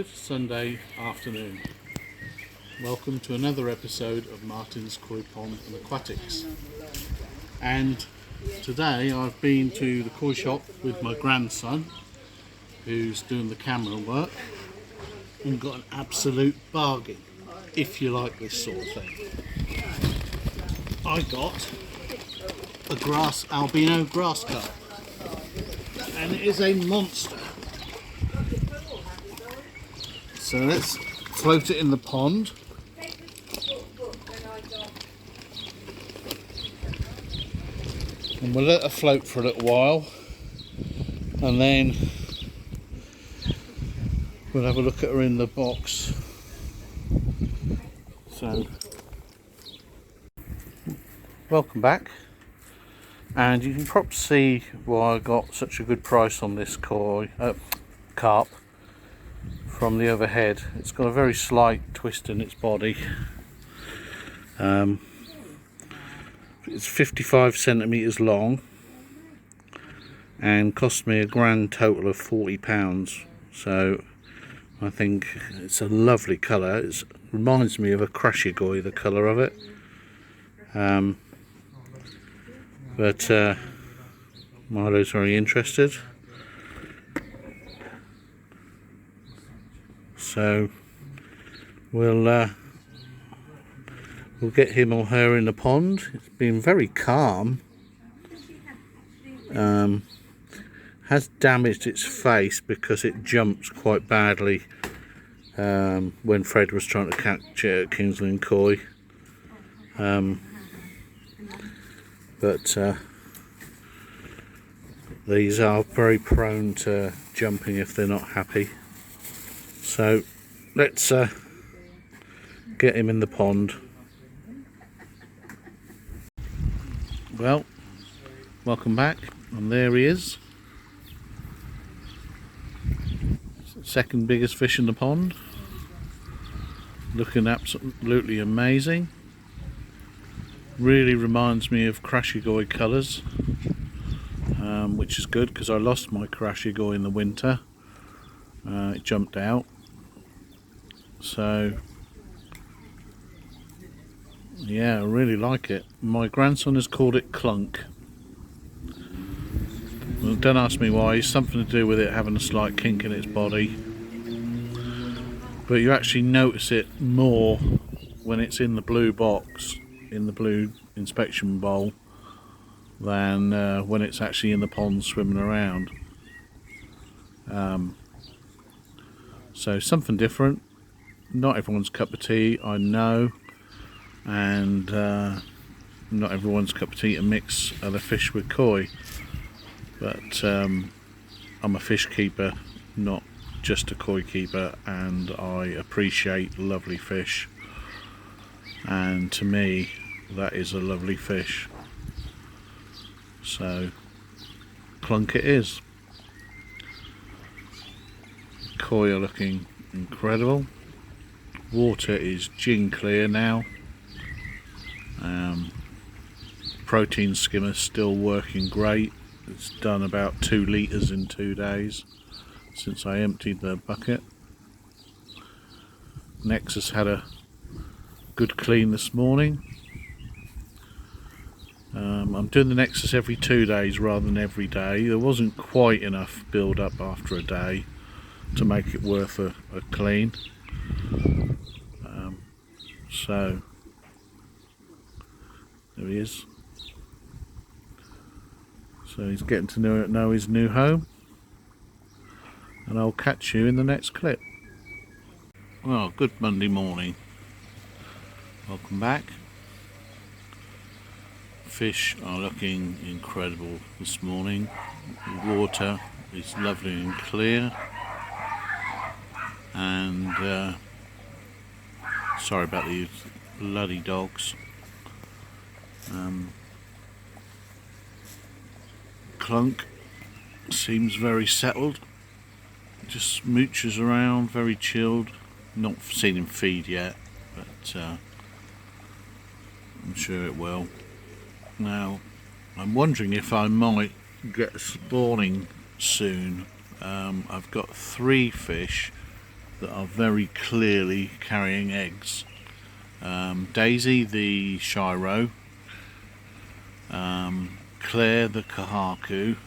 Good Sunday afternoon. Welcome to another episode of Martin's Koi Pond and Aquatics. And today I've been to the koi shop with my grandson, who's doing the camera work, and got an absolute bargain, if you like this sort of thing. I got a albino grass carp, and it is a monster. So let's float it in the pond. And we'll let her float for a little while, and then we'll have a look at her in the box. So, welcome back. And you can probably see why I got such a good price on this carp. From the overhead, it's got a very slight twist in its body. It's 55 centimeters long and cost me a grand total of £40. So I think it's a lovely colour. It reminds me of a Crashigoi, the colour of it. But Milo's very interested. So we'll get him or her in the pond. It's been very calm. Has damaged its face because it jumped quite badly when Fred was trying to catch it at Kingsland Koi. But these are very prone to jumping if they're not happy. So let's get him in the pond. Well, welcome back, and there he is. Second biggest fish in the pond. Looking absolutely amazing. Really reminds me of Crashigoi colours, which is good because I lost my Crashigoi in the winter. It jumped out. So yeah, I really like it. My grandson has called it Clunk. Well, don't ask me why. It's something to do with it having a slight kink in its body. But you actually notice it more when it's in the blue box, in the blue inspection bowl, than when it's actually in the pond swimming around. So something different. Not everyone's cup of tea, I know, and not everyone's cup of tea to mix other fish with koi, but I'm a fish keeper, not just a koi keeper, and I appreciate lovely fish, and to me that is a lovely fish. So Clunk it is. Koi are looking incredible. Water is gin clear now. Protein skimmer still working great. It's done about 2 litres in 2 days since I emptied the bucket. Nexus had a good clean this morning. I'm doing the Nexus every 2 days rather than every day. There wasn't quite enough build up after a day to make it worth a clean. So there he is. So he's getting to know his new home, and I'll catch you in the next clip. Well, good Monday morning. Welcome back. Fish are looking incredible this morning. The water is lovely and clear, and sorry about these bloody dogs. Clunk seems very settled, just mooches around, very chilled. Not seen him feed yet, but I'm sure it will. Now, I'm wondering if I might get spawning soon. I've got 3 fish that are very clearly carrying eggs. Daisy the Shiro, Claire the Kahaku,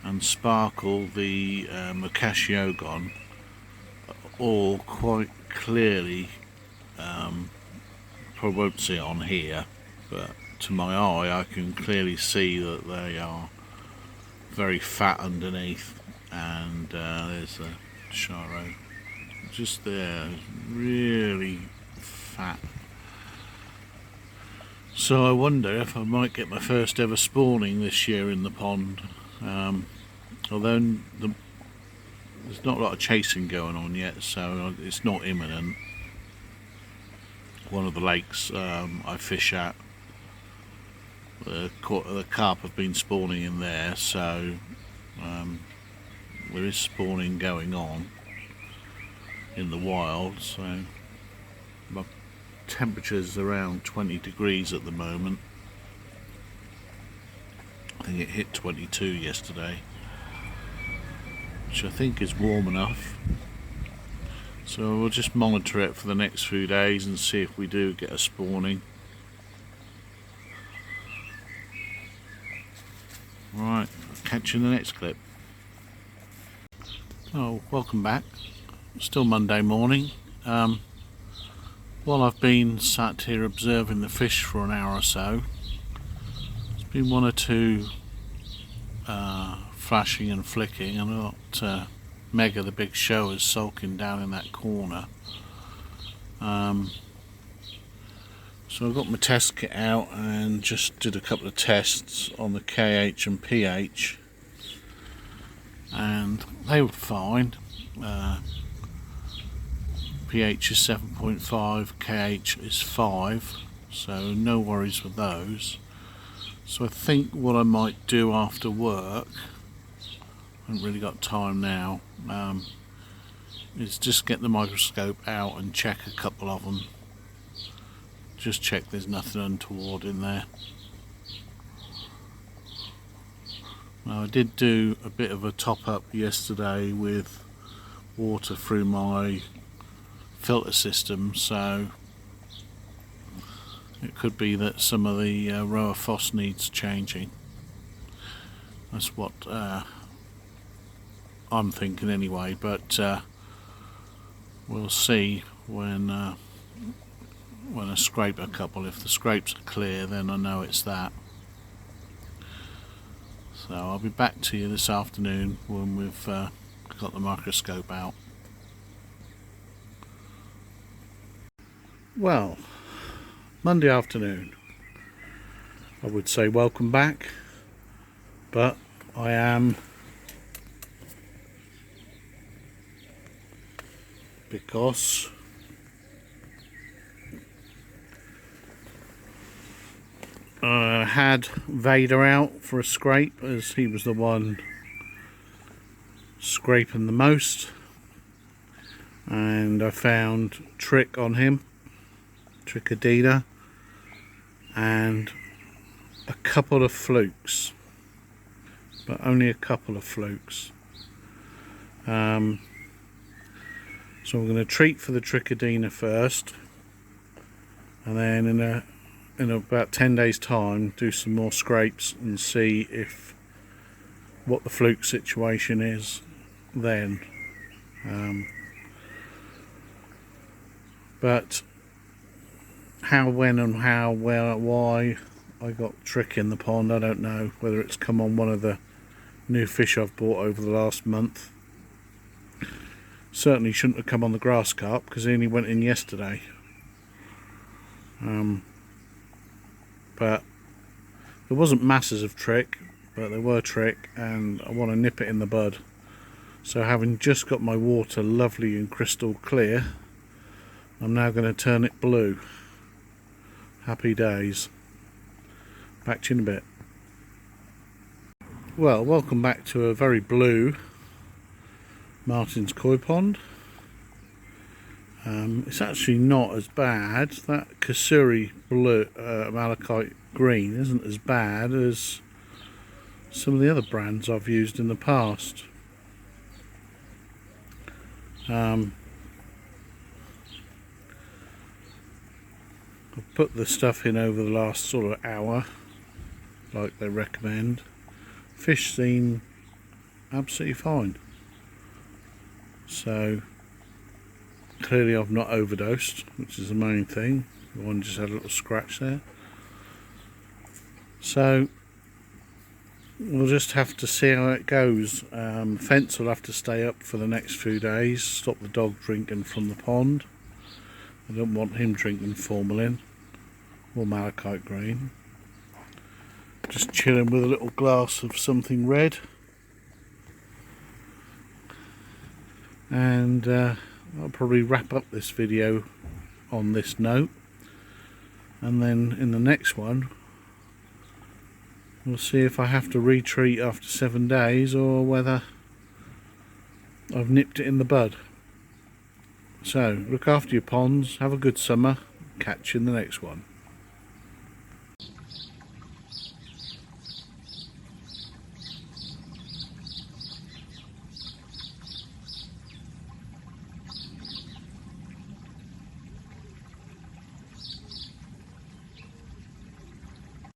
and Sparkle the Makashiogon, all quite clearly, probably won't see it on here, but to my eye I can clearly see that they are very fat underneath. And there's the Shiro just there, really fat. So I wonder if I might get my first ever spawning this year in the pond, although there's not a lot of chasing going on yet, so it's not imminent. One of the lakes I fish at, the carp have been spawning in there, so there is spawning going on in the wild. So my temperature's around 20 degrees at the moment. I think it hit 22 yesterday, which I think is warm enough. So we'll just monitor it for the next few days and see if we do get a spawning. Right, I'll catch you in the next clip. Oh, welcome back. Still Monday morning. While I've been sat here observing the fish for an hour or so, there's been one or two flashing and flicking, and I've got Mega the big show is sulking down in that corner. So I've got my test kit out and just did a couple of tests on the KH and pH, and they were fine. pH is 7.5, KH is 5, so no worries with those. So I think what I might do after work, I haven't really got time now, is just get the microscope out and check a couple of them. Just check there's nothing untoward in there. Now, I did do a bit of a top up yesterday with water through my filter system, so it could be that some of the rower FOS needs changing. That's what I'm thinking anyway, but we'll see when I scrape a couple. If the scrapes are clear, then I know it's that. So I'll be back to you this afternoon when we've got the microscope out. Well, Monday afternoon, I would say welcome back, but I am, because I had Vader out for a scrape, as he was the one scraping the most, and I found Trick on him, Trichadina, and a couple of flukes, but only a couple of flukes. So I'm going to treat for the Trichadina first, and then in about 10 days time do some more scrapes and see if what the fluke situation is then. But how, when and how, where, why I got Trick in the pond, I don't know. Whether it's come on one of the new fish I've bought over the last month. Certainly shouldn't have come on the grass carp, because he only went in yesterday. But there wasn't masses of Trick, but there were Trick, and I want to nip it in the bud. So having just got my water lovely and crystal clear, I'm now going to turn it blue. Happy days. Back to you in a bit. Well, welcome back to a very blue Martin's koi pond. It's actually not as bad. That Kasuri blue, malachite green isn't as bad as some of the other brands I've used in the past. I've put the stuff in over the last sort of hour, like they recommend. Fish seem absolutely fine. So clearly I've not overdosed, which is the main thing. One just had a little scratch there. So we'll just have to see how it goes. Fence will have to stay up for the next few days, stop the dog drinking from the pond. I don't want him drinking formalin or malachite green. Just chilling with a little glass of something red. And I'll probably wrap up this video on this note, and then in the next one we'll see if I have to retreat after 7 days or whether I've nipped it in the bud. So look after your ponds, have a good summer, catch you in the next one.